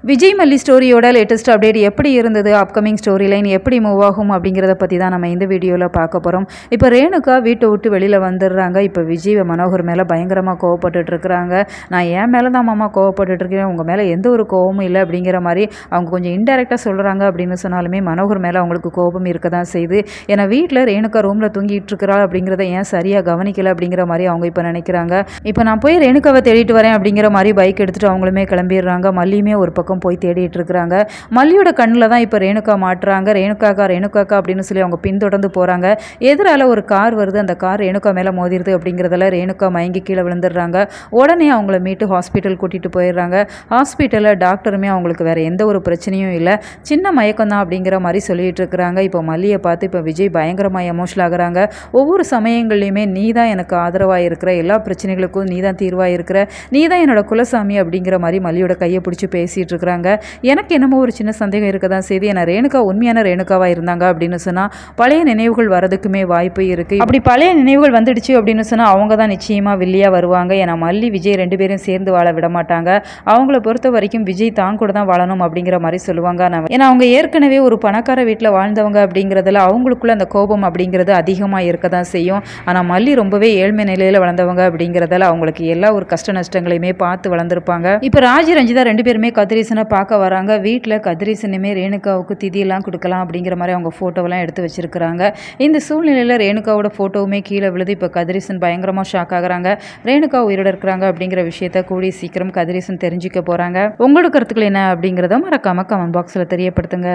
விஜய் மல்லி ஸ்டோரியோட latest update எப்படி இருந்தது, அப்கமிங் ஸ்டோரி லைன் எப்படி மூவ் ஆகும் அப்படிங்கிறத பற்றி தான் நம்ம இந்த வீடியோவில் பார்க்க போகிறோம். இப்போ ரேணுகா வீட்டை விட்டு வெளியில் வந்துடுறாங்க. இப்போ விஜய் மனோகர் மேலே பயங்கரமாக கோவப்பட்டுட்டு இருக்கிறாங்க. நான் என் மேலே தான் மாமா கோவப்பட்டுட்ருக்கேன், உங்கள் மேலே எந்த ஒரு கோவமும் இல்லை அப்படிங்கிற மாதிரி அவங்க கொஞ்சம் இன்டெரக்டாக சொல்கிறாங்க. அப்படின்னு சொன்னாலுமே மனோகர் மேலே அவங்களுக்கு கோபம் இருக்க தான் செய்யுது. ஏன்னா வீட்டில் ரேணுகா ரூமில் தூங்கிட்டு இருக்கிறா அப்படிங்கிறத ஏன் சரியாக கவனிக்கலை அப்படிங்கிற மாதிரி அவங்க இப்போ நினைக்கிறாங்க. இப்போ நான் போய் ரேணுகாவை தேடிட்டு வரேன் அப்படிங்கிற மாதிரி பைக் எடுத்துகிட்டு அவங்களுமே கிளம்பிடுறாங்க. மல்லியுமே ஒரு பக்கம் போய் தேடிட்டு இருக்கிறாங்க. மல்லியோட கண்ணில் தான் இப்போ ரேணுகா மாட்டுறாங்க. ரேணுகாக்கா அப்படின்னு சொல்லி அவங்க பின்தொடர்ந்து போகிறாங்க. எதிரால ஒரு கார் வருது. அந்த கார் ரேணுகா மேலே மோதிருது. அப்படிங்கிறதுல ரேணுகா மயங்கி கீழே விழுந்துடுறாங்க. உடனே அவங்கள மீட்டு ஹாஸ்பிட்டல் கூட்டிகிட்டு போயிடுறாங்க. ஹாஸ்பிட்டலில் டாக்டருமே அவங்களுக்கு வேறு எந்த ஒரு பிரச்சனையும் இல்லை, சின்ன மயக்கம் தான் அப்படிங்கிற மாதிரி சொல்லிட்டு இருக்கிறாங்க. இப்போ மல்லியை பார்த்து இப்போ விஜய் பயங்கரமாக எமோஷனல் ஆகுறாங்க. ஒவ்வொரு சமயங்கள்லையுமே நீ தான் எனக்கு ஆதரவாக இருக்கிற, எல்லா பிரச்சனைகளுக்கும் நீ தான் தீர்வாக இருக்கிற, நீ தான் என்னோட குலசாமி அப்படிங்கிற மாதிரி மல்லியோட கையை பிடிச்சி பேசிகிட்டு இருக்கிறாங்க. எனக்கு என்னமோ ஒரு சின்ன சந்தேகம் இருக்க தான் செய்து. ஏன்னா ரேணுகா உண்மையான ரேணுகாவாக இருந்தாங்க அப்படின்னு சொன்னால் பழைய நினைவுகள் வரதுக்குமே வாய்ப்பு இருக்குது. அப்படி பழைய நினைவுகள் வந்துடுச்சு அப்படின்னு சொன்னால் அவங்க தான் நிச்சயமாக வில்லியாக வருவாங்க. ஏன்னா மல்லி விஜய் ரெண்டு பேரும் சேர்ந்து வாழ விட மாட்டாங்க. அவங்கள பொறுத்த வரைக்கும் விஜய் தான் கூட தான் வாழணும் அப்படிங்கிற மாதிரி சொல்லுவாங்க. ஏன்னா அவங்க ஏற்கனவே ஒரு பணக்கார வீட்டில் வாழ்ந்தவங்க அப்படிங்கிறதுல அவங்களுக்குள்ள அந்த கோபம் அப்படிங்கிறது அதிகமாக இருக்க தான் செய்யும். ஆனால் மல்லி ரொம்பவே ஏழ்மை நிலையில் வளர்ந்தவங்க அப்படிங்கிறதால அவங்களுக்கு எல்லா ஒரு கஷ்ட நஷ்டங்களையுமே பார்த்து வளர்ந்துருப்பாங்க. இப்போ ராஜி ரஞ்சிதா ரெண்டு பேருமே கதிரீசனை பார்க்க வராங்க. வீட்டில் கதிரீசனுமே ரேணுகாவுக்கு திதியெல்லாம் கொடுக்கலாம் அப்படிங்கிற மாதிரி அவங்க ஃபோட்டோவெல்லாம் எடுத்து வச்சிருக்கிறாங்க. இந்த சூழ்நிலையில் ரேணுகாவோட ஃபோட்டோவுமே கீழே விழுது. இப்போ கதிரீசன் பயங்கரமாக ஷாக் ஆகுறாங்க. ரேணுகா உயிரோட இருக்கிறாங்க அப்படிங்கிற விஷயத்த கூடிய சீக்கிரம் கதிரீசன் தெரிஞ்சுக்க போகிறாங்க. உங்களோட கருத்துக்கள் என்ன அப்படிங்கிறத மறக்காம கமெண்ட் பாக்ஸில் தெரியப்படுத்துங்க.